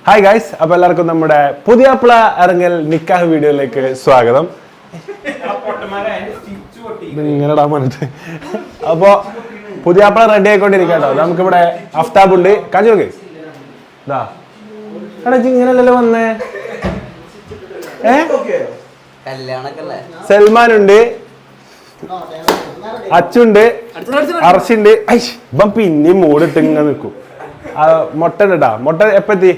Hi guys, അപ്പോൾ എല്ലാവർക്കും നമ്മുടെ പുതിയാപ്പിള ഇറങ്ങൽ നിക്കാഹ് വീഡിയോയിലേക്ക് സ്വാഗതം. ഇങ്ങനെടാ പറഞ്ഞിട്ട് അപ്പോൾ പുതിയാപ്പിള റെഡി ആയിക്കൊണ്ടിരിക്കട്ടോ. നമുക്കിവിടെ അഫ്താബ് ഉണ്ട്. കാഞ്ചോക്ക് ഇതാ ഇങ്ങനെയല്ലല്ലോ വന്നേ. സൽമാൻ ഉണ്ട്, അച്ചുണ്ട്, അർഷുണ്ട്. ഇപ്പം പിന്നെയും മൂടിട്ട് ഇങ്ങനെ നിൽക്കും. മൊട്ട ഉണ്ടാ മൊട്ട എപ്പെത്തി?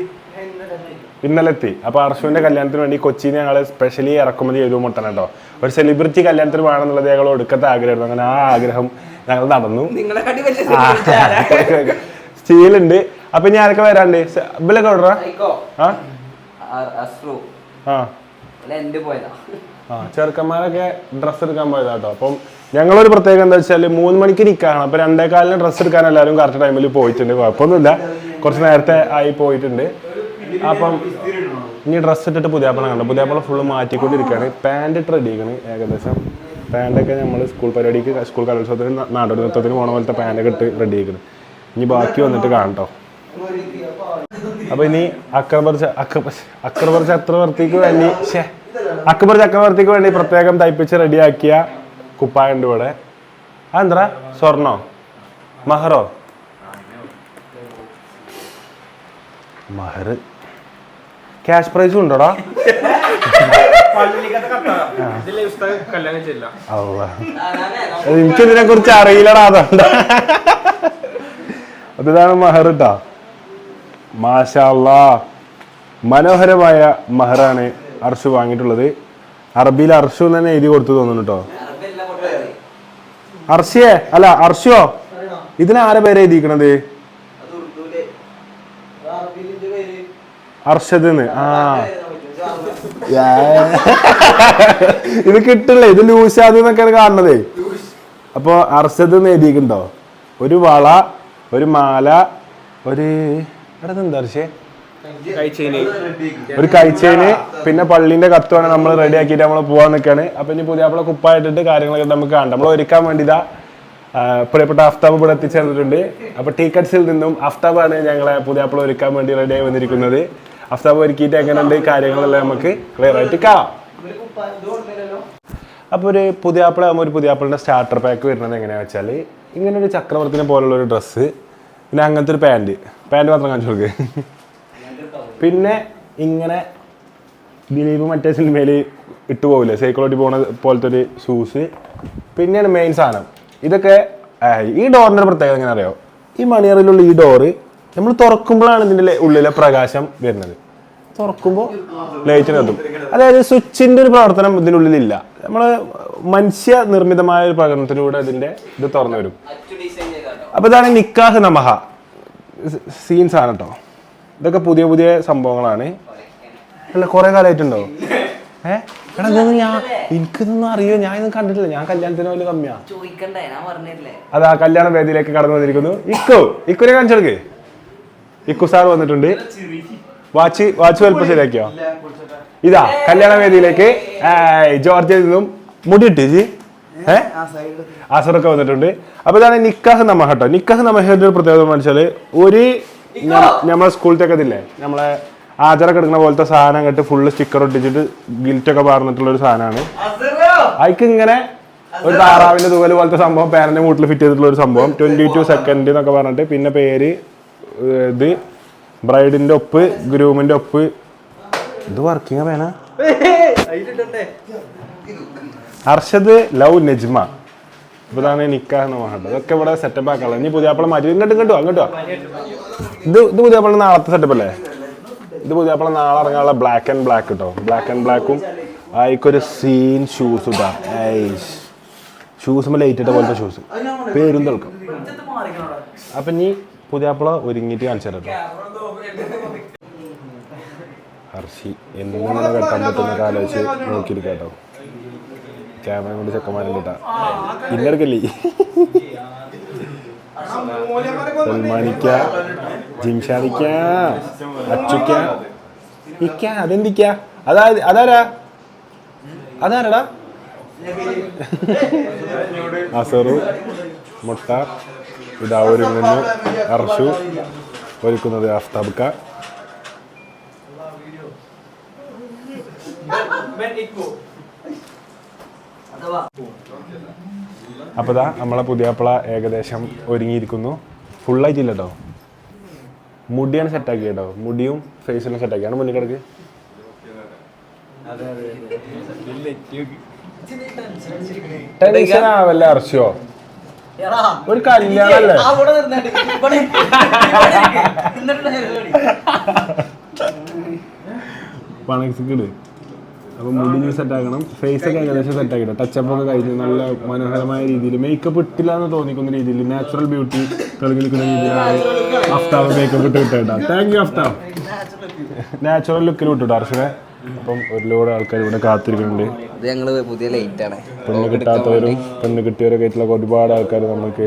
ഇന്നലെ എത്തി. അപ്പൊ അർഷുവിന്റെ കല്യാണത്തിന് വേണ്ടി കൊച്ചിയിൽ ഞങ്ങൾ സ്പെഷ്യലി ഇറക്കുമതി ചെയ്തു മുട്ടൻ കേട്ടോ. ഒരു സെലിബ്രിറ്റി കല്യാണത്തിന് വേണമെന്നുള്ളത് ഞങ്ങൾ ഒടുക്കത്തെ ആഗ്രഹമായിരുന്നു. അങ്ങനെ ആ ആഗ്രഹം ഞങ്ങൾ നടന്നു. സ്റ്റീലുണ്ട്. അപ്പൊ ഇനി ആരൊക്കെ വരാണ്ട്? ഇബിലൊക്കെ ഓർഡറാ? ചെറുക്കന്മാരൊക്കെ ഡ്രസ്സ് എടുക്കാൻ പോയതാട്ടോ. അപ്പം ഞങ്ങളൊരു പ്രത്യേകം എന്താ വെച്ചാൽ 3 മണിക്ക് നിൽക്കാണ്. അപ്പൊ 2:15 ഡ്രസ്സ് എടുക്കാൻ എല്ലാവരും കറക്റ്റ് ടൈമിൽ പോയിട്ടുണ്ട്. കുഴപ്പമൊന്നുമില്ല, കുറച്ച് നേരത്തെ ആയി പോയിട്ടുണ്ട്. അപ്പം ഇനി ഡ്രസ്സ് ഇട്ടിട്ട് പുതിയാപ്പള കണ്ടു. പുതിയാപ്പള ഫുള്ള് മാറ്റിക്കൊണ്ടിരിക്കുകയാണ്. പാൻറ് ഇട്ട് റെഡിയാണ് ഏകദേശം. പാൻറ്റൊക്കെ നമ്മൾ സ്കൂൾ പരിപാടിക്ക്, സ്കൂൾ കലോത്സവത്തിന്, നാടോടി നൃത്തത്തിന് പോണ പോലത്തെ പാൻറ്റൊക്കെ ഇട്ട് റെഡി ആയിരിക്കുന്നു. ഇനി ബാക്കി വന്നിട്ട് കാണട്ടോ. അപ്പൊ ഇനി അക്ബർ ചക്രവർത്തിക്ക് വേണ്ടി പ്രത്യേകം തയ്പ്പിച്ച് റെഡിയാക്കിയ കുപ്പായുണ്ട് ഇവിടെ. അതെന്താ? സ്വർണ്ണോ മഹറോ? മഹർ ക്യാഷ് പ്രൈസും ഉണ്ടോടാ? എനിക്കിതിനെ കുറിച്ച് അറിയില്ലടാ, അതുകൊണ്ട്. അതാണ് മഹർ ട്ടാ. മാഷാ അല്ലാഹ്, മനോഹരമായ മഹറാണ് അർഷു വാങ്ങിയിട്ടുള്ളത്. അറബിയിൽ അർഷു തന്നെ എഴുതി കൊടുത്തു തോന്നുന്നു കേട്ടോ. അർഷിയെ അല്ല അർഷോ, ഇതിന് ആരെ പേര് എഴുതിക്കണത്? അർഷദ്. ഇത് കിട്ടില്ല, ഇത് ലൂഷാദ് എന്നൊക്കെയാണ് കാണുന്നതേ. അപ്പൊ അർഷദ് എന്ന് എഴുതിയിട്ടുണ്ടോ? ഒരു വള, ഒരു മാല, ഒരു എന്താ അർഷേ, ഒരു കൈച്ചേന്, പിന്നെ പള്ളിന്റെ കത്തുവാണ് നമ്മൾ റെഡി ആക്കിയിട്ട് നമ്മൾ പോവാൻ നിൽക്കാണ്. അപ്പൊ ഇനി പുതിയാപ്പിള കുപ്പായിട്ടിട്ട് കാര്യങ്ങളൊക്കെ നമുക്ക് കാണാം. നമ്മൾ ഒരുക്കാൻ വേണ്ടി പ്രിയപ്പെട്ട അഫ്താബ് ഇവിടെ എത്തിച്ചേർന്നിട്ടുണ്ട്. അപ്പൊ ടീക്കറ്റ്സിൽ നിന്നും അഫ്താബാണ് ഞങ്ങളെ പുതിയാപ്പിള ഒരുക്കാൻ വേണ്ടി റെഡി ആയി വന്നിരിക്കുന്നത്. അഫ്താബ് ഒരുക്കിയിട്ട് എങ്ങനെയുണ്ട് കാര്യങ്ങളെല്ലാം നമുക്ക് ക്ലിയർ ആയിട്ട് കാണാം. അപ്പോൾ ഒരു പുതിയാപ്പിളിന്റെ സ്റ്റാർട്ടർ പാക്ക് വരുന്നത് എങ്ങനെയാണെന്ന് വെച്ചാൽ, ഇങ്ങനെ ഒരു ചക്രവർത്തിനെ പോലുള്ള ഒരു ഡ്രസ്സ്, പിന്നെ അങ്ങനത്തെ ഒരു പാൻറ് മാത്രം കാണിച്ചു കൊടുക്കുക. പിന്നെ ഇങ്ങനെ ദിലീപ് മറ്റേ സിനിമയിൽ ഇട്ടു പോകില്ലേ, സൈക്കിളോട്ടി പോണ പോലത്തെ ഒരു ഷൂസ്. പിന്നെയാണ് മെയിൻ സാധനം. ഇതൊക്കെ ഈ ഡോറിൻ്റെ പ്രത്യേകത എങ്ങനെ അറിയോ? ഈ മണിയറിലുള്ള ഈ ഡോറ് നമ്മൾ തുറക്കുമ്പോഴാണ് ഇതിൻ്റെ ഉള്ളിലെ പ്രകാശം വരുന്നത്. തുറക്കുമ്പോൾ ലൈറ്റിന് എത്തും. അതായത് സ്വിച്ചിൻ്റെ ഒരു പ്രവർത്തനം ഇതിനുള്ളിലില്ല. നമ്മൾ മനുഷ്യ നിർമ്മിതമായ ഒരു പ്രകടനത്തിലൂടെ ഇതിൻ്റെ ഇത് തുറന്നു വരും. അപ്പോൾ ഇതാണ് നിക്കാഹ് നമഹ സീൻസ് ആണ് കേട്ടോ. ഇതൊക്കെ പുതിയ പുതിയ സംഭവങ്ങളാണ്. അല്ല കുറെ കാലമായിട്ടുണ്ടോ? എടാ എനിക്കിതൊന്നും അറിയോ? ഞാൻ ഇതൊന്നും കണ്ടിട്ടില്ല. ഞാൻ കല്യാണത്തിന് പോലും കമ്മിയാ. അതാ കല്യാണ വേദിയിലേക്ക് കടന്നു വന്നിരിക്കുന്നു. ഇക്കുനെ കാണിച്ചെടുക്ക്. ഇക്കു സാർ വന്നിട്ടുണ്ട്. വാച്ച് വലുപ്പം ശരിയാക്കിയോ? ഇതാ കല്യാണ വേദിയിലേക്ക് ജോർജിയയിൽ നിന്നും മുടിയിട്ട് ആസറൊക്കെ വന്നിട്ടുണ്ട്. അപ്പൊ ഇതാണ് നിക്കാഹ് നമഹ കേട്ടോ. നിക്കാഹ് നമഹയുടെ ഒരു പ്രത്യേകത എന്ന് വെച്ചാൽ, ഒരു നമ്മളെ സ്കൂളിലത്തെ ഇതില്ലേ, നമ്മളെ ആചാരൊക്കെ എടുക്കുന്ന പോലത്തെ സാധനം കണ്ടിട്ട് ഫുള്ള് സ്റ്റിക്കർ ഒട്ടിച്ചിട്ട് ഗിൽറ്റൊക്കെ പറഞ്ഞിട്ടുള്ള ഒരു സാധനമാണ്. അതിക്ക് ഇങ്ങനെ ഒരു താറാവിന്റെ തൂവല് പോലത്തെ സംഭവം പേരന്റെ വീട്ടിൽ ഫിറ്റ് ചെയ്തിട്ടുള്ള ഒരു സംഭവം. 22 സെക്കൻഡ് എന്നൊക്കെ പറഞ്ഞിട്ട്, പിന്നെ പേര്, ഇത് ബ്രൈഡിന്റെ ഒപ്പ്, ഗ്രൂമിന്റെ ഒപ്പ്. ഇത് വർക്കിംഗ് വേണ. അർഷദ് ലവ് നജ്മ. അപ്പൊ ഇതാണ് നിക്കാഹ് നമഹ. അതൊക്കെ ഇവിടെ സെറ്റപ്പ് ആക്കാനുള്ളത്. ഇനി പുതിയാപ്പിള മാറ്റി അങ്ങോട്ടോ. ഇത് പുതിയാപ്പിള നാളത്തെ സെറ്റപ്പ് അല്ലേ? ഇത് പുതിയാപ്പിള നാളെ ഇറങ്ങാനുള്ള ബ്ലാക്ക് ആൻഡ് ബ്ലാക്ക് കേട്ടോ. ബ്ലാക്ക് ആൻഡ് ബ്ലാക്കും ആയിക്കൊരു സീൻ ഷൂസ് ഇട്ടാ. ഷൂസുമ്പോൾ ലൈറ്റ് ഇട്ട പോലത്തെ ഷൂസ്, പേരും തിളക്കും. അപ്പൊ ഇനി പുതിയാപ്പിള ഒരുങ്ങിയിട്ട് കാണിച്ചു തരാം. ഹർഷി എങ്ങനെ കെട്ടാൻ പറ്റുന്ന ആലോചിച്ച് നോക്കിയിരിക്കാം കേട്ടോ. ക്യാമറ കൊണ്ട് ചെക്കന്മാരും കിട്ടാ ഇന്നെടുക്കല്ലേ. സൽമാനിക്ക, ജിംഷാദിക്ക, അച്ചുക്ക, അതെന്തിക്ക? അതാരടാ? അസറു, മുട്ട. ഇതാ ഒരുങ്ങുന്നു അർഷു, ഒരുക്കുന്നത് അഫ്താബ്ക്ക. അപ്പോൾ ഇതാ നമ്മളെ പുതിയാപ്പിള ഏകദേശം ഒരുങ്ങിയിരിക്കുന്നു. ഫുള്ളായിട്ടില്ല കേട്ടോ, മുടിയാണ് സെറ്റാക്കി കേട്ടോ, മുടിയും ഫേസിലും സെറ്റാക്കിയാണ്. മുന്നിൽ കിടക്ക് ടെൻഷൻ ആവല്ലേ അർച്ചോ, ഒരു കല്യാണല്ലേ പണക്കിട്. അപ്പൊ മുടി സെറ്റ് ആക്കണം, ഫേസ് ഒക്കെ ഏകദേശം സെറ്റ് ആക്കിട്ടോ, ടച്ചപ്പ് ഒക്കെ കഴിഞ്ഞ് നല്ല മനോഹരമായ രീതിയിൽ മേക്കപ്പ് ഇട്ടില്ല എന്ന് തോന്നിക്കുന്ന രീതിയിൽ നാച്ചുറൽ ബ്യൂട്ടി തെളിഞ്ഞു നിൽക്കുന്ന രീതിയിലാണ് അഫ്താബ് മേക്കപ്പ് ഇട്ട് കിട്ടേട്ടാ. Thank you Aftab. നാച്ചുറൽ ലുക്കിൽ വിട്ടുട്ടോ അർഷനെ. അപ്പം ഒരുപാട് ആൾക്കാർ ഇവിടെ കാത്തിരിക്കുന്നുണ്ട്. പെണ്ണ് കിട്ടാത്തവരും പെണ്ണ് കിട്ടിയവരൊക്കെ ആയിട്ടുള്ള ഒരുപാട് ആൾക്കാർ നമുക്ക്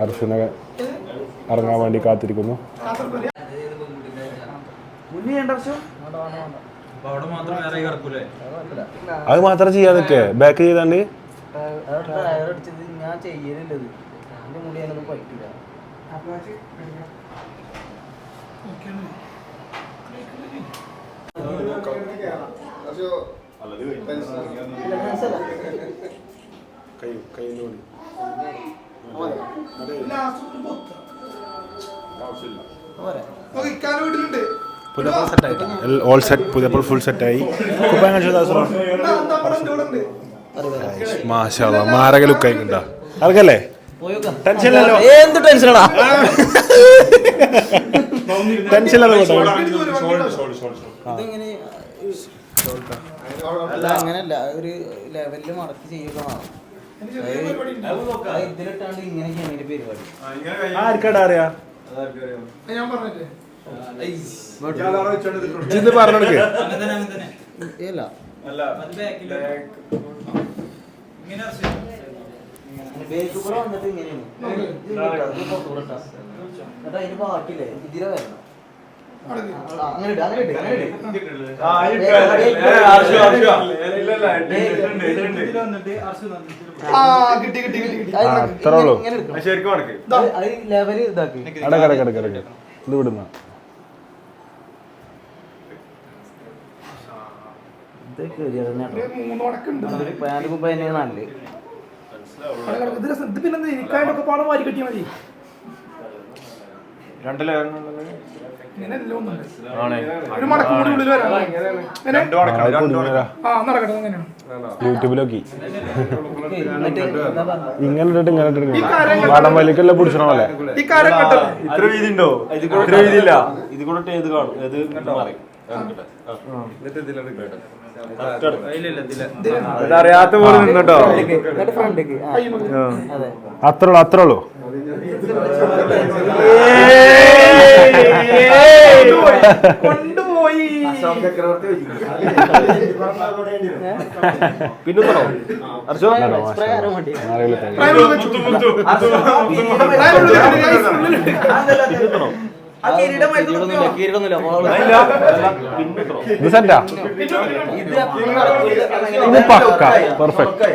അർഷനെ ഇറങ്ങാൻ വേണ്ടി കാത്തിരിക്കുന്നു. അത് മാത്രം ചെയ്യാതൊക്കെ ബാക്ക് ചെയ്താണ്ട് ഓൾ സെറ്റ് പുതിയപ്പോൾ ഫുൾ സെറ്റായി. മാഷാഅല്ലാഹ് മാരക ലുക്കായിക്കുണ്ടാ അവർക്കല്ലേ ടെൻഷനില്ലല്ലോ. എന്ത് ടെൻഷനാടാ, ടെൻഷനില്ലല്ലോ. അങ്ങനല്ല, ഒരു ലെവലില് മടക്കി ചെയ്യുന്നതാണ് ഇതിലിട്ടാണ്ട് ഇങ്ങനെയൊക്കെയാണ് ഇതിന്റെ പരിപാടി. ആർക്കാടാ അറിയാ ഞാൻ പറഞ്ഞില്ലേ ഇത് പറഞ്ഞെടുക്ക്. ബേക്ക് വന്നിട്ട് ഇങ്ങനെയാണ് അതിന് ബാക്കില്ലേ ഇതിലെ വരണം. ലെവല് ഇതാക്കി ഇത് വിടുന്ന യൂട്യൂബിലൊക്കെ ഇങ്ങനെ ഇട്ടിട്ട് ഇങ്ങനെ ഇട്ടിട്ട് വടം വലിക്കെല്ലാം പിടിച്ചോ പോലെ. ഇത്ര വീതി ഉണ്ടോ? ഇത്ര വീതി ഇല്ല. ഇത് കൂടെ ഏത് കാണും? അറിയാത്ത പോലെ നിന്നോ. അത്രേ ഉള്ളൂ. കൊണ്ടുപോയി പിന്നോ ഇത് പക്ക പെർഫെക്റ്റ്.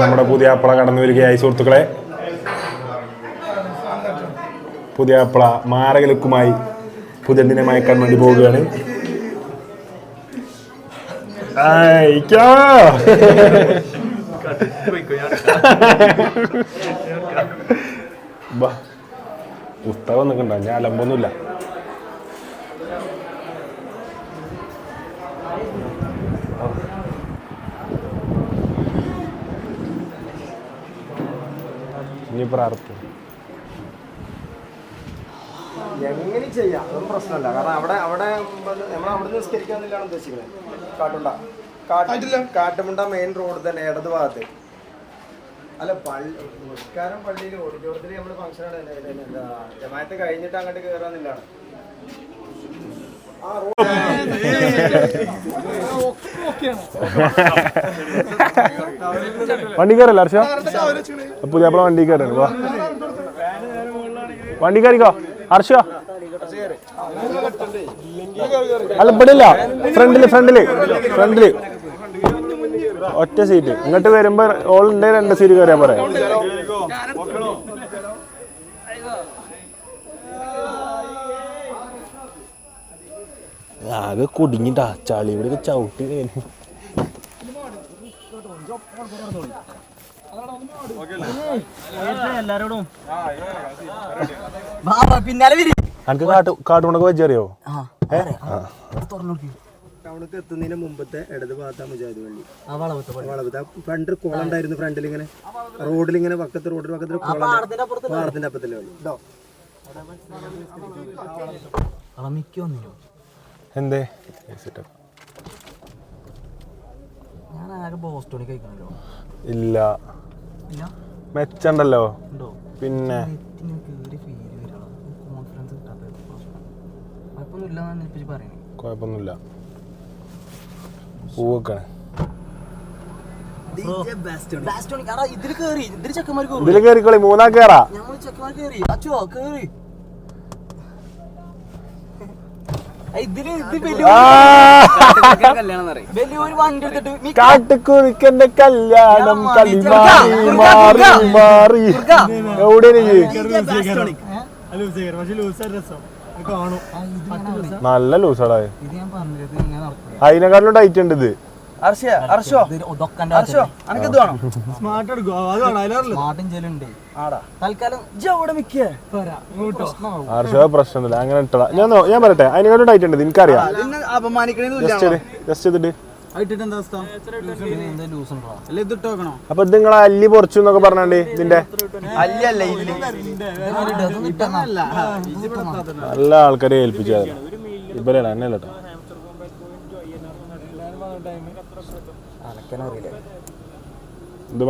നമ്മുടെ പുതിയ അപ്പള കടന്നു വരികയായി സുഹൃത്തുക്കളെ. പുതിയ അപ്പള മാരക ലുക്കുമായി പുതിയതിനെ മയക്കാൻ വേണ്ടി പോവുകയാണ്. പുസ്തകം നിൽക്കണ്ട, ഞാൻ അലമ്പൊന്നുമില്ല. ഇനി പ്രാർത്ഥന എങ്ങനെ ചെയ്യാം, അതൊന്നും പ്രശ്നമല്ല. കാരണം അവിടെ നമ്മൾ അവിടെ നിസ്കരിക്കാന്നില്ലാണ് ഉദ്ദേശിക്കുന്നത്. കാട്ടുമുണ്ട മെയിൻ റോഡ് തന്നെ ഇടത് ഭാഗത്ത്. അല്ല നിസ്കാരം പള്ളിയിൽ ഓഡിറ്റോറിയത്തിൽ നമ്മൾ ഫംഗ്ഷൻ ജമാഅത്ത് കഴിഞ്ഞിട്ട് അങ്ങോട്ട് കയറാന്നില്ലാണ്. വണ്ടി കയറല്ല ഹർഷ, പുതിയ വണ്ടി കയറാണ്. വണ്ടി കയറിക്കോ ഹർഷ. അല്ല ഇവിടെ ഇല്ല, ഫ്രണ്ടില് ഒറ്റ സീറ്റ്. ഇങ്ങോട്ട് വരുമ്പോ ഓളുണ്ടെ 2 സീറ്റ് കയറിയാ പറയാം. ആകെ കുടുങ്ങിട്ടാ ചളി ഇവിടെ ചവിട്ടി. എനിക്ക് കാട്ടുകൊണ്ടൊക്കെ വെച്ചറിയോ? ടൗണിലേക്ക് എത്തുന്നതിന് മുമ്പത്തെ ഇടത് ഭാഗത്താ മുജാഹിദ് പള്ളി. വളവത്ത് ഫ്രണ്ട് കുളം ഉണ്ടായിരുന്നു. ഫ്രണ്ടിൽ ഇങ്ങനെ റോഡിലിങ്ങനെ പക്കത്ത് കുളം, പാടത്തിന്റെ അപ്പത്തിലെ പള്ളി. എന്തേ ഇല്ല മെച്ചണ്ടല്ലോ. പിന്നെ കുഴപ്പമൊന്നുമില്ല. പൂവൊക്കെ ഇതില് കേറിക്കോളി. 3 കേറാ. കാട്ടുകുറിക്കന്റെ കല്യാണം കളി മാറി മാറി. എവിടെ നല്ല ലൂസാടാ. അതിനെക്കാട്ടിലും ടൈറ്റ് ഉണ്ട് ഇത്. പ്രശ്നമില്ല, അങ്ങനെ ഇട്ടടാ. ഞാൻ പറയട്ടെ, അതിനെക്കാട്ടും ടൈറ്റ് ഉണ്ട്. എനിക്കറിയാം. ജസ്റ്റ് ഇതിട്ട് അപ്പൊ ഇത് നിങ്ങളെ അല്ലി പൊറച്ചു എന്നൊക്കെ പറഞ്ഞാണ്ട് ഇതിന്റെ നല്ല ആൾക്കാരെ ഏൽപ്പിച്ചു. ഇവരാണ് എന്നെ കേട്ടോ. ഇത്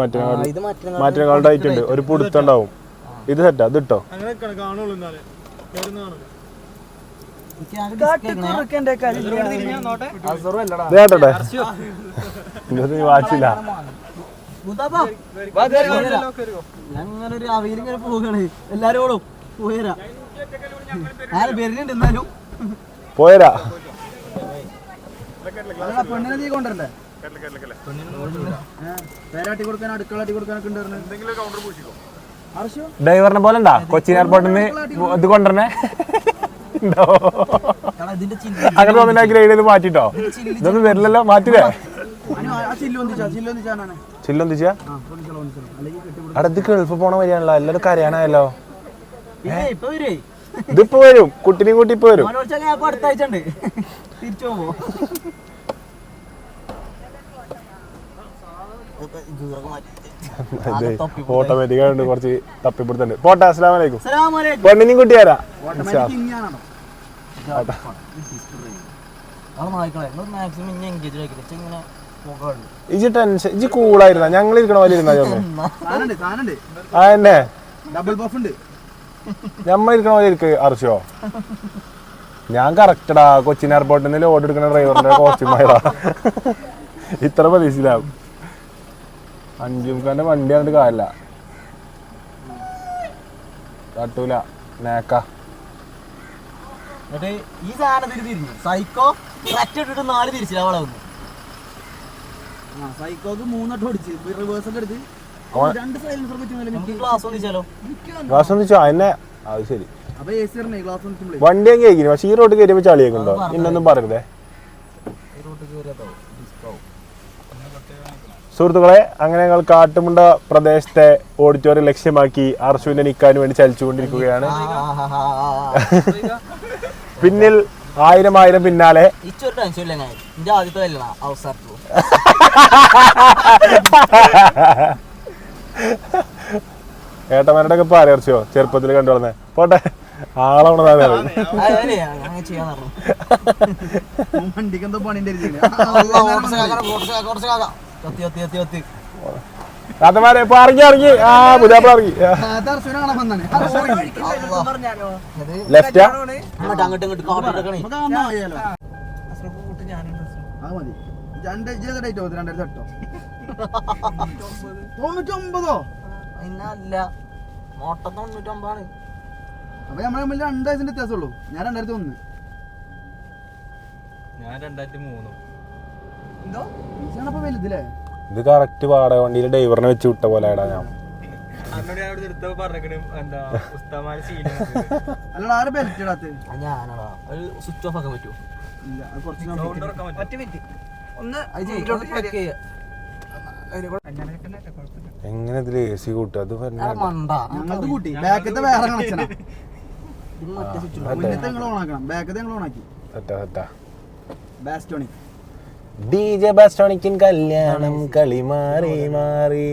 മാറ്റിനേക്കാളും ടൈറ്റ് ഉണ്ട്. ഒരു പുടുത്തുണ്ടാവും. ഇത് സെറ്റാ. ഇത് ഇട്ടോ. കേട്ടോട്ടെ വാച്ചില്ല. ഞങ്ങളൊരു അവയിലിങ്ങനെ പോകണേ. എല്ലാരോടും പോയരാ. ആര് വരുന്നുണ്ട് എന്നാലും പോയരാ. പെണ്ണിനെ നീ കൊണ്ടല്ലേ? പേരാട്ടി കൊടുക്കാൻ, അടുക്കളാട്ടി കൊടുക്കാനൊക്കെ ഉണ്ടായിരുന്നു. ഡ്രൈവറിനെ പോലെ ഉണ്ടാ കൊച്ചിൻ എയർപോർട്ടിൽ നിന്ന് ഇത് കൊണ്ടുവരണേ. അങ്ങനെ തോന്നുന്ന ഗ്രേഡ് ചെയ്ത് മാറ്റിട്ടോ. ഇതൊന്നും വരില്ലല്ലോ. മാറ്റില്ലേ? ചില്ലൊന്നിച്ചാ അടുത്ത് ഗൾഫ് പോണ വരികയാണല്ലോ. എല്ലാവരും കരയാണല്ലോ. ഇതിപ്പോ വരും. കുട്ടിനെയും കൂട്ടി ഇപ്പൊ വരും. തിരിച്ചു പോവോ? ഓട്ടോമാറ്റിക് ആയിട്ട് കുറച്ച് തപ്പിപ്പിടുത്തുണ്ട്. പോട്ടെ. അസ്സലാമു അലൈക്കും. പെണ്ണിനെയും കുട്ടി തരാം. ഇജ് ടെൻഷൻ ഇജ് കൂളായിരുന്ന ഞങ്ങൾ ഇരിക്കണ പോലെ ഇരുന്നാ അതന്നെ ഞമ്മളിരിക്കണ പോലെ ഇരിക്ക. അർച്ചോ ഞാൻ കറക്റ്റടാ. കൊച്ചിൻ എയർപോർട്ടിൽ നിന്ന് ലോഡ് എടുക്കുന്ന ഡ്രൈവറിന്റെ കോസ്റ്റ്യൂമായടാ. ഇത്ര പ്രതീക്ഷിച്ചില്ലാവും. 5 മുക്കാന്റെ വണ്ടി കണ്ടിട്ട് കാര്യമില്ല. തട്ടൂല. നേക്ക ഈ സാധനത്തിന് തിരിഞ്ഞു. സൈക്കോ ഇട്ടിട്ട് 4 തിരിച്ചില്ല. അവളെ വന്നു സൈക്കോക്ക് 3 വട്ടം ഓടിച്ച് റിവേഴ്സ് ഒക്കെ എടുത്ത് 2 സൈലൻസർ ഗ്ലാസ് ഒന്നിച്ചാലോ. ഗ്ലാസ് ഒന്നിച്ചോ എന്നെ. അത് ശരി. അപ്പൊ വണ്ടി ഞാൻ കേൾക്കുന്നു. പക്ഷെ ഈ റോഡ് കയറിയപ്പോ ചളിയൊക്കെ ഉണ്ടോ? ഇന്നൊന്നും പറയരുതേ സുഹൃത്തുക്കളെ. അങ്ങനെ ഞങ്ങൾ കാട്ടുമുണ്ട പ്രദേശത്തെ ഓഡിറ്റോറിയം ലക്ഷ്യമാക്കി അർശുവിന്റെ നിക്കാന് വേണ്ടി ചലിച്ചുകൊണ്ടിരിക്കുകയാണ്. പിന്നിൽ 1000 പിന്നാലെ. ഏട്ടന്മാരുടെ ഒക്കെ പറയർച്ചോ ചെറുപ്പത്തിൽ കണ്ടുവന്നേ. പോട്ടെ. ആളാണ് താത്തമാരെ ഇപ്പൊ ഇറങ്ങി ആ പുതിയാപ്പിള ഇറങ്ങി. ലെഫ്റ്റാ അപ്പൊ നമ്മളെ തമ്മിൽ 2 വയസ്സിന്റെ വ്യത്യാസമുള്ളൂ. ഞാൻ 2001. ഞാൻ 2003. എന്തോ ഈശാണപ്പോ വലുതല്ലേ? ഇത് കറക്റ്റ് വാടക വണ്ടിയിൽ ഡ്രൈവറിനെ വെച്ച് വിട്ട പോലെ ഞാൻ അന്നോട് ഞാൻ അവിടെ എടുത്തപ്പോ പറഞ്ഞിട്ട് എന്താ ഉസ്താമാര് അല്ലടാ ആരെ ബെൽറ്റ് ഇടാത്ത? ഞാനാടാ അത് സ്വിച്ച് ഓഫ് ആക്കാൻ പറ്റുമോ? ഇല്ല അത് കുറച്ച് എങ്ങനെ ഇതിൽ AC കൂട്ടുക? അത് ഞങ്ങളത് കൂട്ടി. ബാക്കത്തെ വേറെ കണക്ഷനാ. മുന്നത്തെ നിങ്ങൾ ഓണാക്കണം, ബാക്കത്തെ നിങ്ങൾ ഓണാക്കി. ബാസ്റ്റോണി DJ ബാസ്റ്റോണിക്കിൻ കല്യാണം കളി മാറി മാറി.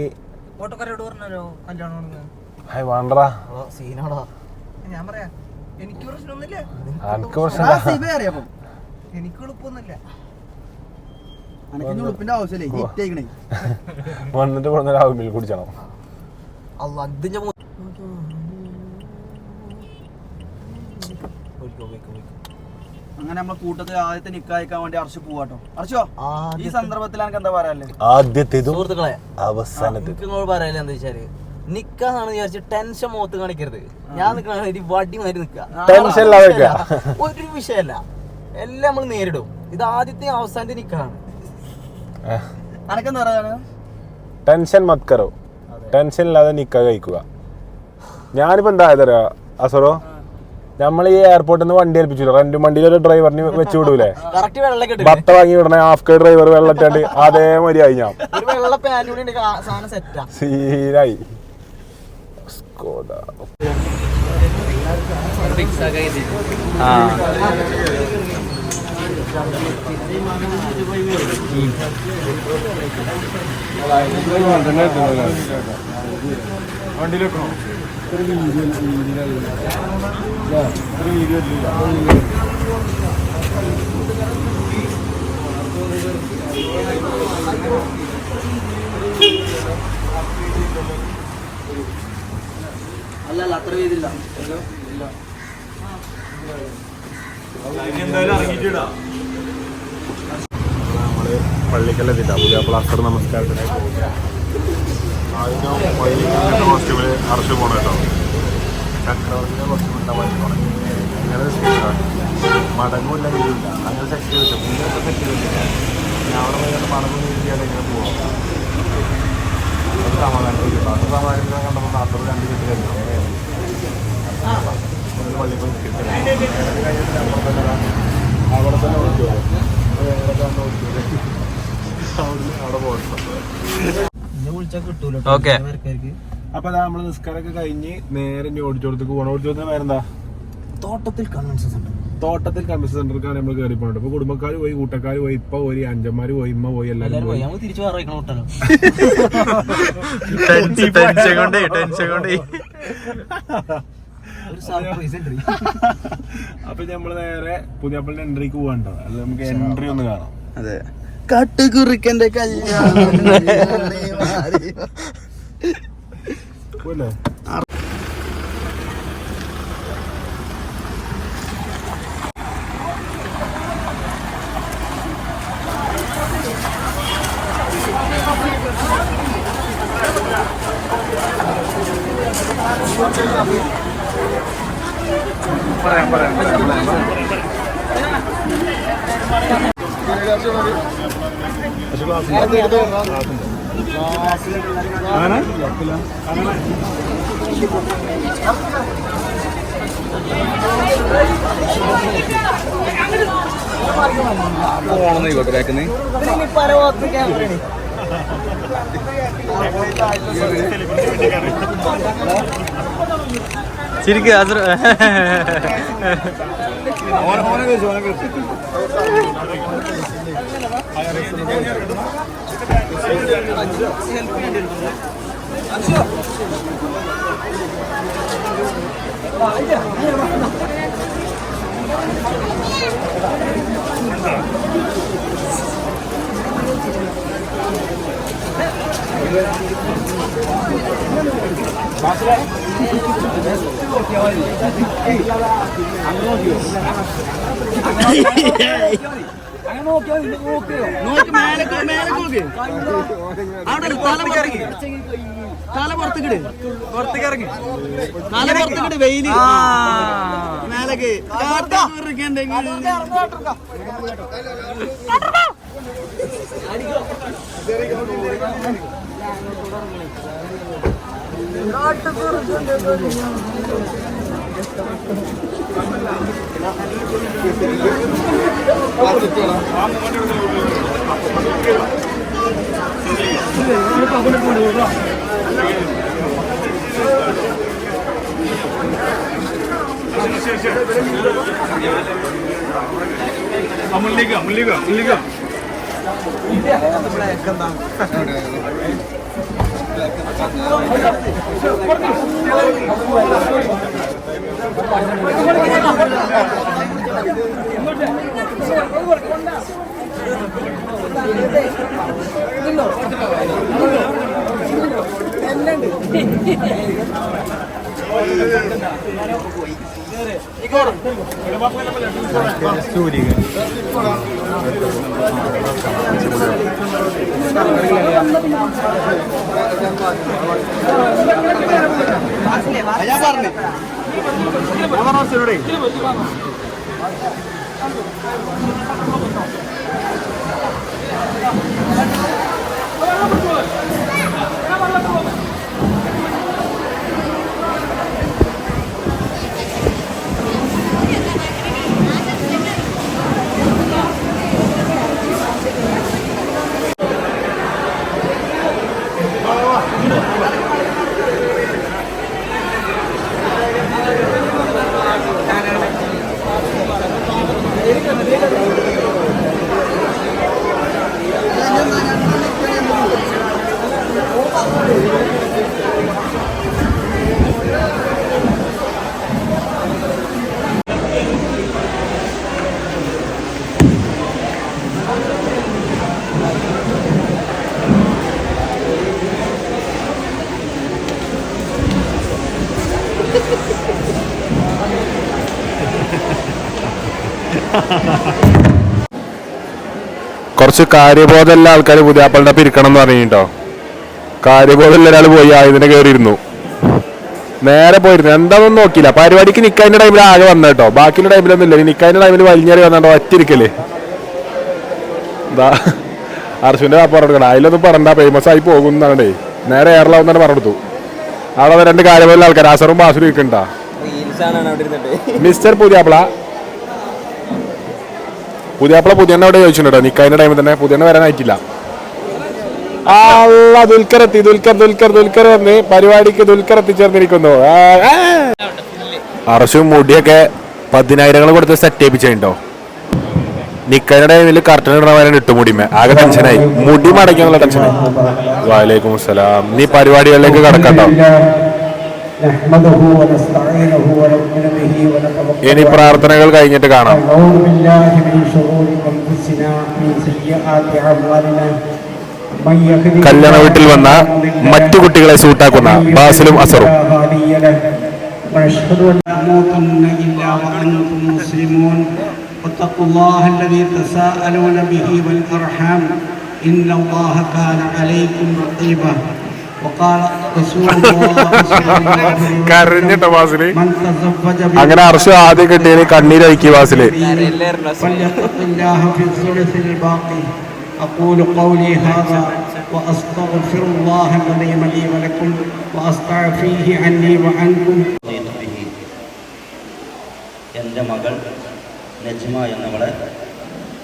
ഓട്ടോക്കാരോട് പറഞ്ഞല്ലോ കല്യാണം വേണ്ടടാ, സീനാടാ. ഞാൻ പറയാ എനിക്ക് പ്രശ്നമൊന്നുമില്ല, എനിക്ക് പ്രശ്നം അറിയാം. എനിക്ക് എളുപ്പമൊന്നുമില്ല. എനിക്ക് ഉളുപ്പിന്റെ ആവശ്യമില്ലേ, ഹിറ്റേക്കണേ. വന്നിട്ട് പോകുന്ന രാവിലെ കുടിച്ചണം. അങ്ങനെ നമ്മളെ കൂട്ടത്തിൽ ആദ്യത്തെ നിക്കായിക്കാൻ വേണ്ടി അർച്ചു പോവാട്ടോ. അർച്ചോ, ഈ സന്ദർഭത്തിൽ എനിക്ക് എന്താ പറയാല്ലേ? ആദ്യത്തേതും സുഹൃത്തുക്കളെ അവസാനത്തെ നിങ്ങൾ പറയാല്ലേ എന്താ വെച്ചാല് നിക്കാന്ന് വിചാരിച്ച് ടെൻഷൻ മുഖത്ത് കാണിക്കരുത്. ഞാൻ നിക്കണ വടി മാതിരി നിക്ക, ടെൻഷൻ ഇല്ലാതെ ഒരു വിഷയമല്ല, എല്ലാം നമ്മൾ നേരിടും. ഇത് ആദ്യത്തെ അവസാനത്തെ നിക്കാണ്. അനക്കെന്താ പറയാ? ടെൻഷൻ മത് കറോ, ടെൻഷൻ ഇല്ലാതെ നിക്ക കഴിക്കുക. ഞാനിപ്പോ എന്താ തരാ അസറോ, നമ്മൾ ഈ എയർപോർട്ടിൽ നിന്ന് വണ്ടി ഏൽപ്പിച്ചില്ല, റെന്റ് വണ്ടിയിൽ ഒരു ഡ്രൈവറിന് വെച്ച് വിടൂലേ, ഭത്ത വാങ്ങി വിടണേ ഹാഫ് കെ ഡ്രൈവർ വെള്ളറ്റാണ്ട് അതേമാതിരി ആയി ഞാൻ സീനായി. വണ്ടിയിലെക്കണോ? അല്ല അത്ര ചെയ്തില്ല. നമ്മള് പള്ളിക്കല്ലെത്തിട്ടാ പുതിയ പ്ലാസ്റ്റർ നമസ്കാരത്തിനായി പോകുക. ആദ്യം കോസ്റ്റ്യൂമിൽ അറച്ച് പോകണം കേട്ടോ. ചക്രവർത്തിൻ്റെ കോസ്റ്റ്യൂമിൻ്റെ വഴി പോകണം. അങ്ങനെ മടങ്ങുമില്ല ഇല്ല, അങ്ങനെ സെറ്റ് ചെയ്തിട്ട് മുന്നോട്ട് സെറ്റ് ചെയ്തിട്ടില്ല. ഞാൻ അവിടെ പോയി മടങ്ങും രീതിയായിട്ട് ഇങ്ങനെ പോവാം. സമാധാനം അത് സമാധാനം കണ്ടപ്പോൾ നാട്ടിൽ 2 കിട്ടി കഴിഞ്ഞു. പള്ളി പോയി അവിടെ തന്നെ ഓടിച്ചു അവിടെ പോകണം. അപ്പൊ നമ്മള് നിസ്കാരമൊക്കെ കഴിഞ്ഞ് നേരെ ഓടിച്ചോടത്തേക്ക് പോകണം. ഓടിച്ചോടത്തിന് പേരെന്താ? തോട്ടത്തിൽ കൺവെൻഷൻ സെന്റർ. തോട്ടത്തിൽ കൺവെൻഷൻ സെന്ററിലാണ് നമ്മൾ കയറി പോകേണ്ടത്. ഇപ്പൊ കുടുംബക്കാർ പോയി, കൂട്ടക്കാർ പോയി, ഇപ്പൊ പോയി, അഞ്ചന്മാര് പോയി, ഇമ്മ പോയി, എല്ലാവരും പോയി. തിരിച്ചു പറയണോ? അപ്പൊ നമ്മള് നേരെ പുതിയപ്പള്ളിന്റെ എൻട്രിക്ക് പോകണ്ടോ? അത് നമുക്ക് എൻട്രി ഒന്ന് കാണാം. അതെ, കാട്ടുകുറുക്കന്റെ കല്യാണം പോലെ ശരിക്കും തല പുറത്തേക്കിട്, വെയില് കുറച്ച് കാര്യബോധമുള്ള ആൾക്കാർ പുതിയാപ്പളുടെ പിരിക്കണം എന്ന് പറഞ്ഞിട്ടോ. കാര്യബോധമുള്ള ഒരാൾ പോയി ആയുധനെ കയറിയിരുന്നു. നേരെ പോയിരുന്നു, എന്താണെന്ന് നോക്കിയില്ല. പരിപാടിക്ക് നിക്കാതിന്റെ ടൈമിൽ ആകെ വന്ന കേട്ടോ, ബാക്കിയുള്ള ടൈമിലൊന്നും ഇല്ല. നിക്കാതിന്റെ ടൈമിൽ വലിഞ്ഞേറി വന്നോ ഒറ്റിരിക്കല്ലേ. എന്താ അർശുവിന്റെ വാപ്പ പറഞ്ഞെടുക്കണം, അതിലൊന്നും പറഞ്ഞ ഫേമസ് ആയി പോകുന്നതാണ്ടേ. നേരെ എയർലാവും തന്നെ പറഞ്ഞെടുത്തു. അവിടെ രണ്ട് കാര്യമുള്ള ആൾക്കാർ അസറും ബാസുരും ഇരിക്കണ്ട. മിസ്റ്റർ പുതിയാപ്പള പുതിയ അവിടെ ചോദിച്ചിട്ടുണ്ടോ നിക്കാതിന്റെ ടൈമിൽ തന്നെ. പുതിയ വരാനായിട്ടില്ല. ദുൽഖർ വന്ന് പരിപാടിക്ക് ദുൽഖർ എത്തിച്ചേർന്നിരിക്കുന്നു. അർശും മുടിയൊക്കെ 10,000 കൊടുത്ത് സെറ്റ് ചെയ്യിപ്പിച്ചോ. നിക്കാതിന്റെ ടൈമിൽ കർട്ടൻ ഇടണവരെ ഇട്ടു മുടിമേ. ആകെ ടെൻഷനായി, മുടി മടക്കാനുള്ള ടെൻഷനായി. വലൈക്കും സലാം. നീ പരിപാടികളിലേക്ക് കടക്കട്ടോ. ഇനി പ്രാർത്ഥനകൾ കഴിഞ്ഞിട്ട് കാണാം. കല്യാണ വീട്ടിൽ വന്ന മറ്റു കുട്ടികളെ സൂട്ടാക്കുന്ന ബാസിലും അസറും. واتقوا الله الذي تساءلون به والأرحام إن الله كان عليكم رقيبا وقال رسول الله صلى الله عليه وسلم من تزوج അങ്ങനെ അർശു ആദ്യം കിട്ടിയതിന് കണ്ണീരൊഴുക്കി വാസില്. فليتق الله في الثلث الباقي أقول قولي هذا وأستغفر الله العظيم لي ولكم وأستعفيه عني وعنكم. എൻ്റെ മകൾ നജ്മ എന്നവളെ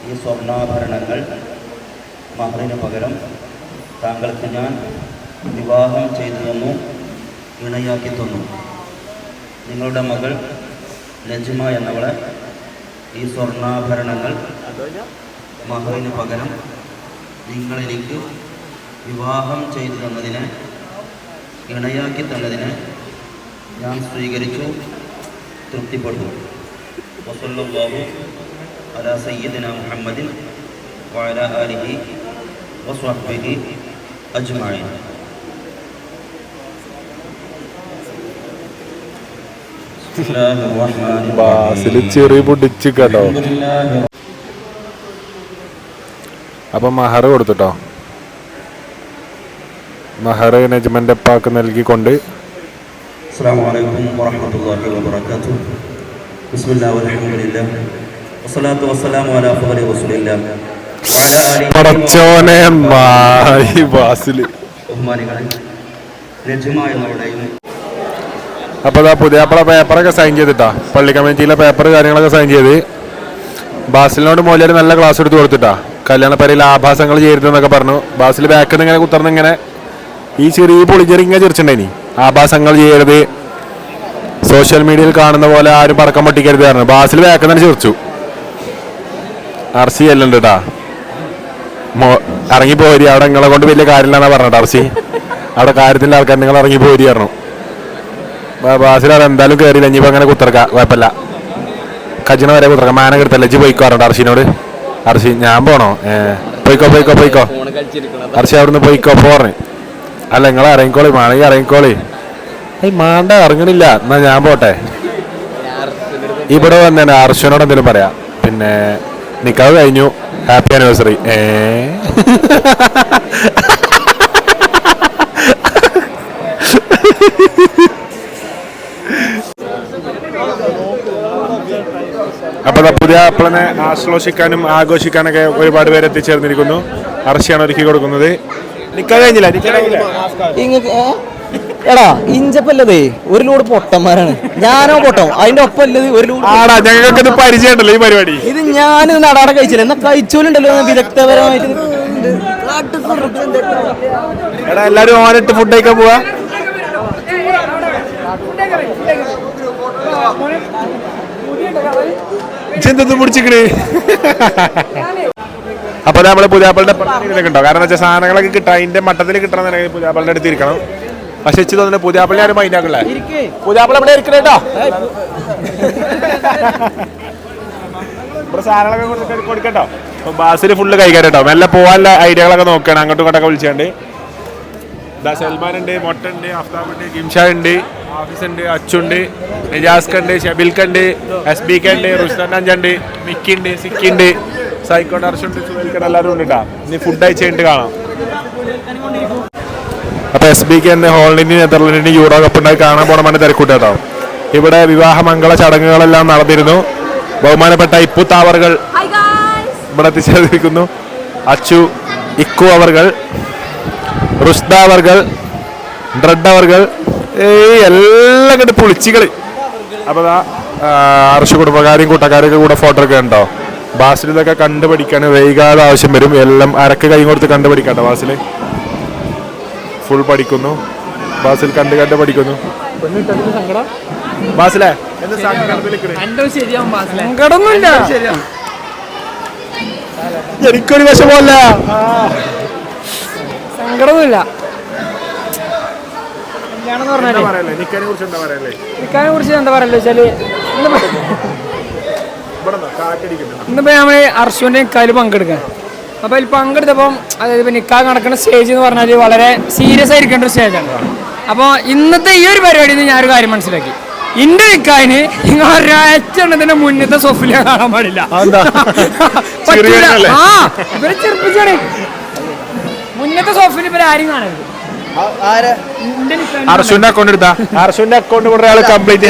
ഈ സ്വർണ്ണാഭരണങ്ങൾ മഹറിന് പകരം താങ്കൾക്ക് ഞാൻ വിവാഹം ചെയ്തു തന്നു, ഇണയാക്കി തന്നു. നിങ്ങളുടെ മകൾ നജ്മ എന്നവളെ ഈ സ്വർണ്ണാഭരണങ്ങൾ മഹറിന് പകരം നിങ്ങളെനിക്ക് വിവാഹം ചെയ്തു തന്നതിന്, ഇണയാക്കി തന്നതിന് ഞാൻ സ്വീകരിച്ചു, തൃപ്തിപ്പെട്ടു. വസല്ലല്ലാഹു അലാ സയ്യിദിനാ മുഹമ്മദിൻ വഅലാ ആലിഹി വസ്വഹ്ബിഹി അജ്മഈൻ. ബാസില് ചെറിയ പൊടിച്ച് കേട്ടോ. അപ്പൊ മഹർ കൊടുത്തിട്ടോ. മഹർ നജ്മന്റെ ഉപ്പാക്ക് നൽകിക്കൊണ്ട് അസ്സലാമു അലൈക്കും വറഹ്മത്തുള്ളാഹി വബറകാതുഹു. ബിസ്മില്ലാഹി വൽഹംദുലില്ലാഹ് വസ്സലാത്തു വസ്സലാമു അലാ അഫ്ളി റസൂലില്ലാഹ് പടച്ചോനെ മായി ബാസില്. ബഹുമാനികളെ, നജ്മ എന്നവരുടെയും അപ്പോൾ അതാ പുതിയാപ്പള പേപ്പറൊക്കെ സൈൻ ചെയ്തിട്ടാ, പള്ളി കമ്മിറ്റിയിലെ പേപ്പർ കാര്യങ്ങളൊക്കെ സൈൻ ചെയ്ത് ബാസിലിനോട് മോലിയാർ നല്ല ക്ലാസ് എടുത്ത് കൊടുത്തിട്ടാ. കല്യാണപ്പരയിൽ ആഭാസങ്ങൾ ചെയ്യരുതെന്നൊക്കെ പറഞ്ഞു. ബാസിൽ ബാക്കിൽ നിന്ന് ഇങ്ങനെ കുത്തർന്ന് ഇങ്ങനെ ഈ ചെറിയ പൊളിച്ചെറി ഇങ്ങനെ ചിരിച്ചിട്ടുണ്ടായിനി. ആഭാസങ്ങൾ ചെയ്യരുത്, സോഷ്യൽ മീഡിയയിൽ കാണുന്ന പോലെ ആരും പടക്കം പൊട്ടിക്കരുത് പറഞ്ഞു. ബാസിൽ ബാക്കിൽ തന്നെ ചിരിച്ചു. അർസി എല്ലാം ഉണ്ട് കേട്ടാ, ഇറങ്ങിപ്പോരി, അവിടെ നിങ്ങളെ കൊണ്ട് വലിയ കാര്യമില്ലാന്നാ പറഞ്ഞിട്ട് അർസി. അവിടെ കാര്യത്തിൻ്റെ ആൾക്കാർ നിങ്ങൾ ഇറങ്ങിപ്പോരി പറഞ്ഞു. ബാസിൽ അത് എന്തായാലും കയറിയില്ല, ഇനിയിപ്പോൾ അങ്ങനെ കുത്തിറക്കാം, കുഴപ്പമില്ല, കജിന വരെ കുത്തിറക്കാം, മാന കെടുത്തല്ല, ഇജ്ജ് പോയിക്കോ പറഞ്ഞിട്ട് അർഷിനോട്. അർഷി ഞാൻ പോണോ? പോയിക്കോ പോയിക്കോ പോയിക്കോ അർഷി അവിടുന്ന് പോയിക്കോ പോറഞ്ഞ്. അല്ല നിങ്ങൾ ഇറങ്ങിക്കോളി, മാണെങ്കിൽ ഇറങ്ങിക്കോളി. ഏയ് മാണ്ട ഇറങ്ങണില്ല, എന്നാ ഞാൻ പോട്ടെ. ഇവിടെ വന്നേ അർഷനോട് എന്തെങ്കിലും പറയാം. പിന്നെ നിക്കാഹ് കഴിഞ്ഞു, ഹാപ്പി ആനിവേഴ്സറി. അപ്പോൾ പുതിയ ആപ്പിളിനെ ആശ്ലേഷിക്കാനും ആഘോഷിക്കാനൊക്കെ ഒരുപാട് പേര് എത്തിച്ചേർന്നിരിക്കുന്നു. അർഷിയാണ് ഒരുക്കി കൊടുക്കുന്നത്. നിക്കാഹ് കഴിഞ്ഞില്ല, എടാ ഇഞ്ചപ്പല്ലതേ ഒരു ലോഡ് പൊട്ടന്മാരാണ്. ഞാനോ പൊട്ടോ അതിന്റെ ഒപ്പം അല്ലത് ഒരു ലോഡ്. ആടാ ഞങ്ങൾക്ക് ഇത് പരിചയമുണ്ടല്ലോ ഈ പരിപാടി. ഇത് ഞാനിത് നടാടെ കഴിച്ചില്ല, എന്നാ കഴിച്ചോലുണ്ടല്ലോ വിദഗ്ധപരമായിട്ട്. എടാ എല്ലാരും ഓനിട്ട് ഫുഡ് കഴിക്കാൻ പോവാ. ചെന്തു പിടിച്ചിക്കണ്. അപ്പൊ നമ്മള് പുതിയാപ്പളുടെ ഉണ്ടോ, കാരണം വെച്ചാൽ സാധനങ്ങളൊക്കെ കിട്ടാം, അതിന്റെ മട്ടത്തിൽ കിട്ടണമെന്നുണ്ടെങ്കിൽ പുതിയാപ്പളുടെ അടുത്ത് ഇരിക്കണം. പക്ഷെ ഇച്ച് തോന്നുന്നു പുതിയാപ്പള്ളി ആരും മൈൻഡാക്കല്ലേ. പുതിയാപ്പള എവിടെ ഇരിക്കണേട്ടോ, ഇവിടെ സാധനങ്ങളൊക്കെ കൊടുക്കട്ടോ. അപ്പൊ ബാസിൽ ഫുള്ള് കഴിക്കാൻ കേട്ടോ, മെല്ലെ പോകാനുള്ള ഐഡിയകളൊക്കെ നോക്കണം. അങ്ങോട്ടും ഇങ്ങോട്ടൊക്കെ വിളിച്ചുകൊണ്ട് സൽമാൻ ഉണ്ട്, മൊട്ട ഉണ്ട്, അഫ്താബ് ഉണ്ട്, ഗിംഷാ ഉണ്ട്, ഹാഫിസ് ഉണ്ട്, അച്ചുണ്ട്, നിജാസ്ക ഉണ്ട്, ഷബിൽക്ക ഉണ്ട്, SBK ഉണ്ട്, റുസ്താൻ അഞ്ചുണ്ട്, മിക്കി ഉണ്ട്, സിക്കി ഉണ്ട്, സൈക്കോട്ട് അർഷുണ്ട്, സുഹേൽക്കൻ എല്ലാവരും ഉണ്ട് കേട്ടോ. ഇനി ഫുഡ് അയച്ചു കഴിഞ്ഞിട്ട് കാണാം. അപ്പൊ SBK ഹോളണ്ടിന് നെതർലൻഡിന് യൂറോ കപ്പ് ഉണ്ടായി കാണാൻ പോകണം വേണ്ടി തിരക്കൂട്ട് കേട്ടോ. ഇവിടെ വിവാഹമംഗള ചടങ്ങുകളെല്ലാം നടന്നിരുന്നു. ബഹുമാനപ്പെട്ട ഇപ്പു താവറുകൾ ഇവിടെ എത്തിച്ചേർന്നിരിക്കുന്നു. അച്ചു, ഇക്കു അവർകൾ, റുഷ്ദ അവർകൾ, ഡ്രഡ് അവർകൾ, എല്ലാം കണ്ട് പുളിച്ചികള്. അപ്പോൾ അർഷ കുടുംബക്കാരും കൂട്ടക്കാരൊക്കെ കൂടെ ഫോട്ടോ ഒക്കെ ഉണ്ടോ. ബാസിൽ ഇതൊക്കെ കണ്ടുപിടിക്കാൻ വൈകാതെ ആവശ്യം വരും. എല്ലാം അരക്ക് കൈ കൊടുത്ത് കണ്ടുപിടിക്കാട്ടോ. ബാസിൽ ഫുൾ പഠിക്കുന്നു. ബാസിൽ കണ്ട് പഠിക്കുന്നു. ബാസിലേ എനിക്കൊരു വിഷമല്ല, സങ്കടമൊന്നുമില്ല. നിക്കാനെ കുറിച്ച് എന്താ പറയല്ലേ? നിക്കാനെ കുറിച്ച് എന്താ പറയല്ലോ വെച്ചാല് ഇന്നിപ്പോ നമ്മള് അർഷുവിന്റെ നിക്കാല് പങ്കെടുക്കാൻ. അപ്പൊ അതിൽ പങ്കെടുത്തപ്പം അതായത് ഇപ്പൊ നിക്കാഹ് നടക്കുന്ന സ്റ്റേജ് എന്ന് പറഞ്ഞാൽ വളരെ സീരിയസ് ആയിരിക്കേണ്ട ഒരു സ്റ്റേജാണ്. അപ്പൊ ഇന്നത്തെ ഈ ഒരു പരിപാടിയിൽ നിന്ന് ഞാനൊരു കാര്യം മനസ്സിലാക്കി. ഇന്റെ നിക്കാഹിന് നിങ്ങൾ ഒരാഴ്ച മുന്നത്തെ സൊഫില കാണാൻ പാടില്ല. ഇവരെ ചെറുപ്പിച്ചാണ് മുന്നത്തെ സോഫിൽ ഇവരെ ആരും കാണരുത്. അർഷുവിന്റെ അക്കൗണ്ട് എടുത്താ, അർഷുവിന്റെ അക്കൗണ്ട് കൊണ്ട് ഒരാൾ കംപ്ലീറ്റ്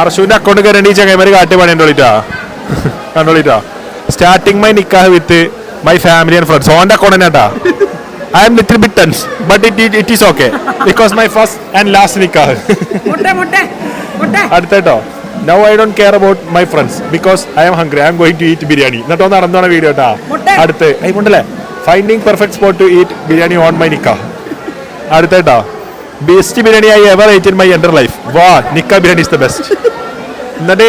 അർഷുവിന്റെ അക്കൗണ്ട് കയറേണ്ടി ചങ്ങന്മാര് കാട്ടി പണി കണ്ടോളിട്ടാ. സ്റ്റാർട്ടിങ് മൈ നിക്കാഹ് with my family and friends. ഓന്റെ അക്കൗണ്ട് തന്നെ കേട്ടാ. I am little bit tense, but it is okay because my first and last nikah. അടുത്തോ. Now I don't care about my friends because I am hungry. I am going to eat biryani. എന്നിട്ടോ നടന്നോണ video കേട്ടാ. അടുത്ത് ഉണ്ടല്ലേ, finding perfect spot to eat biryani on my നിക്കാഹ്. അടുത്തോ, best biryani I ever ate in my entire life. വാ, നിക്കാഹ് biryani is the best. എന്നിട്ട്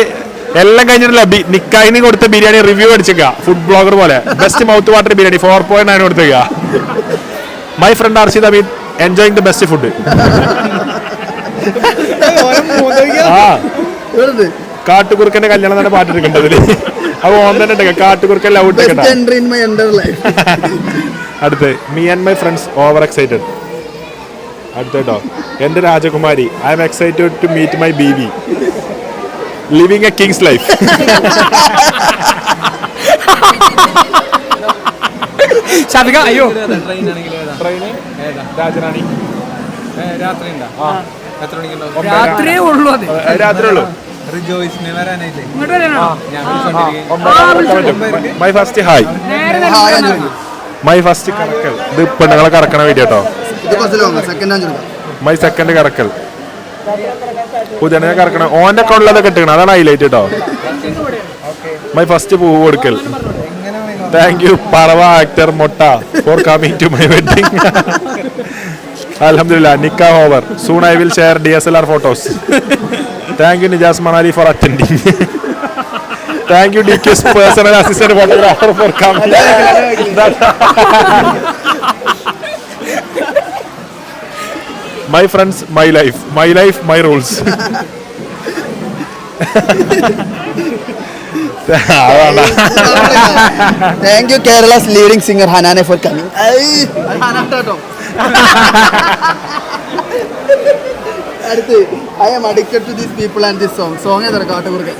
എല്ലാം കഴിഞ്ഞിട്ടില്ല, നിക്കാഹിന് കൊടുത്ത ബിരിയാണി റിവ്യൂ അടിച്ചേക്ക, ഫുഡ് ബ്ലോഗർ പോലെ. ബെസ്റ്റ് മൗത്ത് വാട്ടർ ബിരിയാണി 4.9 കൊടുത്തേക്ക. My friend Arshid Ameen enjoying the best food. കാട്ടുകുറുക്കന്റെ കല്യാണം തന്നെ പാട്ടെടുക്കേണ്ടതില്. അപ്പൊ ഓൻ തന്നെ കാട്ടുകുറുക്കൻ ലവ് ഇട്ടേക്കട്ടെ. അടുത്ത് me and my friends over excited. അടുത്തോ, എന്റെ രാജകുമാരി I'm excited to meet my baby living a king's life. Shafika അയ്യോ ട്രെയിന് രാജറാണി രാത്രിയേ ഉള്ളൂ അത് രാത്രി ഉള്ളൂ. ഇങ്ങോട്ട് വരാനോ മൈ ഫസ്റ്റ് ഹായ് നേരെ മൈ ഫസ്റ്റ് കറക്കൽ. ഇത് പെണ്ണുങ്ങളെ കറക്കണ വീഡിയോ കേട്ടോ. മൈ സെക്കൻഡ് കറക്കൽ. പുതിയ കറക്കണം. ഓന്റെ അക്കൗണ്ടിലൊക്കെ കിട്ടണം. അതാണ് ഹൈലൈറ്റ് കേട്ടോ. മൈ ഫസ്റ്റ് പൂവ് കൊടുക്കൽ. Thank you Parava actor Motta for coming to my wedding. Alhamdulillah, nikah over. Soon I will share DSLR photos. Thank you Nijaz Manali for attending. Thank you DQ's personal assistant photographer for coming. My friends, my life. My life, my rules. Thank you Kerala's leading singer Hanane for coming. അടുത്ത് I am addicted to these people and this song. Song ഏതാ കാട്ടുകുറുക്കൻ?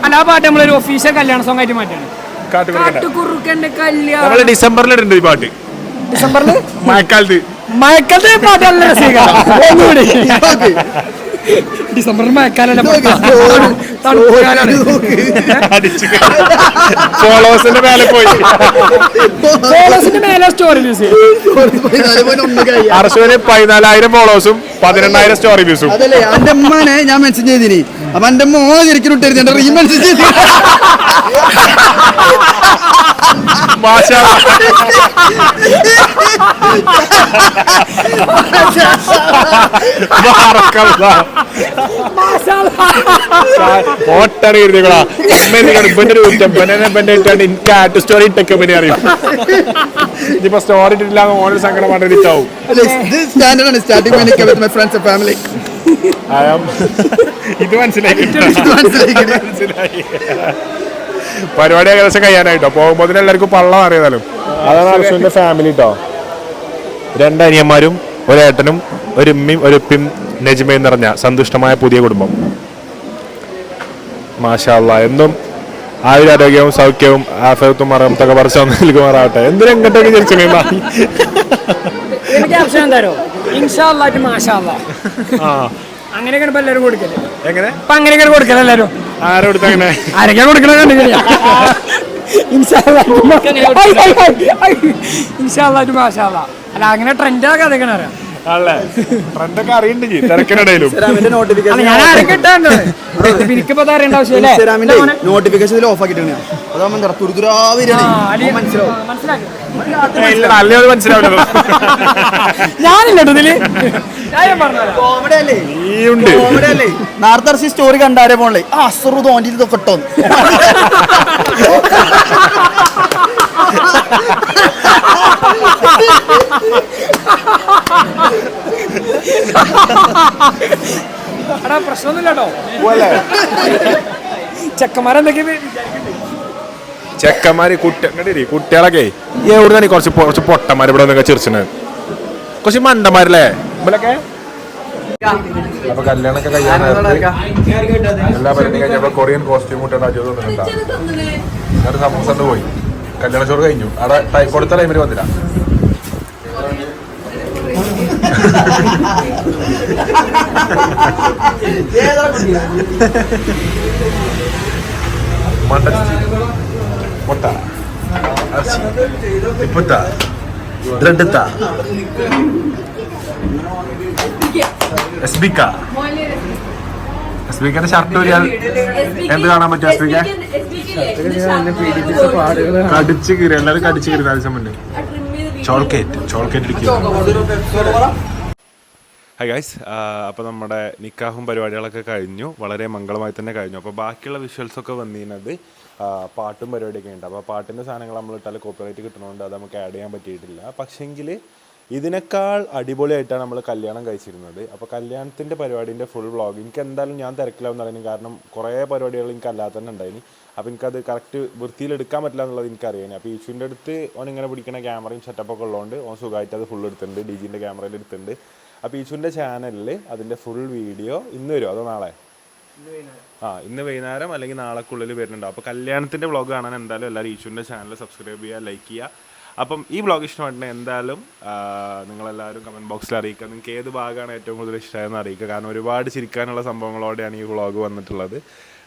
അല്ല ആ പാട്ട് നമ്മളൊരു official കല്യാണ song ആയിട്ട് മാറ്റാണ്. കാട്ടുകുറുക്കന്റെ കല്യാണം നമ്മള് ഡിസംബറിൽ ഇടുന്നുണ്ട് ഈ പാട്ട്. ഡിസംബറിൽ മഴക്കാലത്ത് പാട്ട് നല്ല രസിക്കാണ്. ഡിസംബറിൽ മഴക്കാലല്ല ഫോളോവേഴ്സിന്റെ മേലെ പോയി. ഫോളോസിന്റെ മേലെ സ്റ്റോറി യൂസ് അർഷുവിന് 14,000 ഫോളോവേഴ്സും 12,000 സ്റ്റോറി വ്യൂസും. അതല്ലേ എന്റെ ഉമ്മാനെ ഞാൻ മെൻഷൻ ചെയ്തിനി. അപ്പൊ എന്റെ മോൻ ശരിക്കും ഇട്ടിരുന്നു റീ മെൻഷൻ ചെയ്തി. സ്റ്റോറി ഇട്ടൊക്കെ അറിയും. ഇനിയിപ്പോ സ്റ്റോറി ഇട്ടിട്ടില്ല ഓണർ സങ്കടമായിട്ട് ഇട്ടാവും. ഇത് മനസ്സിലായി. പരിപാടി ഏകദേശം കഴിയാനായിട്ടോ. പോകുമ്പോ എല്ലാവർക്കും പള്ളം അറിയാലും. അതാണ് അർഷുവിന്റെ ഫാമിലി കേട്ടോ. 2 അനിയന്മാരും ഒരേട്ടനും ഒരു ഉമ്മയും ഒരു ഉപ്പയും നജ്മയും നിറഞ്ഞ സന്തുഷ്ടമായ പുതിയ കുടുംബം. മാഷാ അല്ലാഹ്. എന്നും ആയുരാരോഗ്യവും സൗഖ്യവും ആഫിയത്തും മറഹമത്തൊക്കെ പറിച്ചു നൽകുമാറാവട്ടെ. എന്തിനും എങ്ങോട്ടൊക്കെ ജനിച്ചു അങ്ങനെയൊക്കെയാണ് എല്ലാവരും കൊടുക്കല്. എങ്ങനെ അങ്ങനെയൊക്കെയാണ് കൊടുക്കല് എല്ലാവരും. ആരോടുത്ത് അങ്ങനെ ആരൊക്കെയാ കൊടുക്കണ അല്ല അങ്ങനെ ട്രെൻഡൊക്കെ അതൊക്കെ അറിയാം. ട്രെൻഡൊക്കെ അറിയണ്ടെങ്കിൽ തിരക്കിനിടയിലും ഞാൻ ആരൊക്കെ ഇട്ടാണ്ട് എനിക്കിപ്പോ അറിയേണ്ട ആവശ്യമില്ല. നോട്ടിഫിക്കേഷൻ ഓഫ് ആക്കിയിട്ടാണ് മനസ്സിലാവില്ല. ഞാനില്ലട്ടോ ഇതില്. നേരത്തെ സ്റ്റോറി കണ്ടാരെ പോണേ അസറു തോന്നി ഇതൊക്കെ ഇട്ടോ. പ്രശ്നമൊന്നുമില്ലട്ടോ. ചെക്കന്മാരെന്തൊക്കെ ചെക്കന്മാര് കുട്ടികളൊക്കെ എവിടുന്നാണ് കുറച്ച് പൊട്ടന്മാർ ഇവിടെ വന്നൊക്കെ ചിരിച്ചത്. കുറച്ച് മണ്ടന്മാരല്ലേ ഇവലൊക്കെ. അപ്പൊ കല്യാണമൊക്കെ കഴിയാനായിട്ട് എല്ലാ പരിപാടി കഴിഞ്ഞപ്പോ കൊറിയൻ കോസ്റ്റ്യൂം ഇട്ടാണ് അജോത് വന്നിട്ടുണ്ടാവും. സമൂസ പോയി. കല്യാണ ചോറ് കഴിഞ്ഞു. അവിടെ കൊടുത്ത ടൈമിൽ വന്നില്ല. മുട്ട ഇറച്ചി ഇപ്പുത്ത ദ്രഡത്ത എസ്ബിക്കന്റെ ഷർട്ട് ഊരിയാൽ എന്ത് കാണാൻ പറ്റും? എസ്ബിക്ക കടിച്ചു കീറി. എല്ലാവരും കടിച്ചു കീറി. ആവശ്യം മുന്നേ ചോൾക്കേറ്റ് ഇരിക്കുക. ഹായ് ഗൈസ്, അപ്പോൾ നമ്മുടെ നിക്കാഹും പരിപാടികളൊക്കെ കഴിഞ്ഞു. വളരെ മംഗളമായി തന്നെ കഴിഞ്ഞു. അപ്പോൾ ബാക്കിയുള്ള വിഷ്വൽസൊക്കെ വന്നിരുന്നത് പാട്ടും പരിപാടിയൊക്കെ ഉണ്ട്. അപ്പോൾ പാട്ടിൻ്റെ സാധനങ്ങൾ നമ്മൾ ഇട്ടാൽ കോപ്പിറൈറ്റ് കിട്ടണതുകൊണ്ട് അത് നമുക്ക് ആഡ് ചെയ്യാൻ പറ്റിയിട്ടില്ല. പക്ഷേങ്കിൽ ഇതിനേക്കാൾ അടിപൊളിയായിട്ടാണ് നമ്മൾ കല്യാണം കഴിച്ചിരുന്നത്. അപ്പോൾ കല്യാണത്തിൻ്റെ പരിപാടിൻ്റെ ഫുൾ വ്ളോഗ് എനിക്ക് എന്തായാലും ഞാൻ തിരക്കിലാവുന്ന അറിയുന്നു. കാരണം കുറേ പരിപാടികൾ എനിക്ക് അല്ലാതെ തന്നെ ഉണ്ടായിന്. അപ്പോൾ എനിക്കത് കറക്റ്റ് വൃത്തിയിലെടുക്കാൻ പറ്റില്ല എന്നുള്ളത് എനിക്കറിയാം. അപ്പോൾ ഈശുവിൻ്റെ അടുത്ത് ഓൻ ഇങ്ങനെ പിടിക്കുന്ന ക്യാമറയും സെറ്റപ്പൊക്കെ ഉള്ളതുകൊണ്ട് ഓൻ സുഖമായിട്ട് അത് ഫുൾ എടുത്തിട്ടുണ്ട്. ഡിജിൻ്റെ ക്യാമറയിൽ എടുത്തിട്ടുണ്ട്. അപ്പോൾ ഈശുവിൻ്റെ ചാനലിൽ അതിൻ്റെ ഫുൾ വീഡിയോ ഇന്ന് വരും. അതോ നാളെ ഇന്ന് വൈകുന്നേരം അല്ലെങ്കിൽ നാളെക്കുള്ളിൽ വരുന്നുണ്ടാവും. അപ്പോൾ കല്യാണത്തിൻ്റെ വ്ളോഗ് കാണാൻ എന്തായാലും എല്ലാവരും ഈശുവിൻ്റെ ചാനൽ സബ്സ്ക്രൈബ് ചെയ്യുക, ലൈക്ക് ചെയ്യുക. അപ്പം ഈ വ്ളോഗ് ഇഷ്ടമായിട്ടുണ്ടെങ്കിൽ എന്തായാലും നിങ്ങളെല്ലാവരും കമൻറ്റ് ബോക്സിൽ അറിയിക്കുക. നിങ്ങൾക്ക് ഏത് ഭാഗമാണ് ഏറ്റവും കൂടുതൽ ഇഷ്ടമായെന്ന് അറിയിക്കുക. കാരണം ഒരുപാട് ചിരിക്കാനുള്ള സംഭവങ്ങളോടെയാണ് ഈ വ്ളോഗ് വന്നിട്ടുള്ളത്.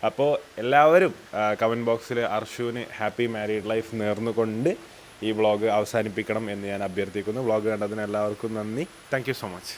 അപ്പോൾ എല്ലാവരും കമൻറ്റ് ബോക്സിൽ അർഷുവിന് ഹാപ്പി മാരീഡ് ലൈഫ് നേർന്നുകൊണ്ട് ഈ വ്ളോഗ് അവസാനിപ്പിക്കണം എന്ന് ഞാൻ അഭ്യർത്ഥിക്കുന്നു. വ്ളോഗ് കണ്ടതിന് എല്ലാവർക്കും നന്ദി. Thank you so much.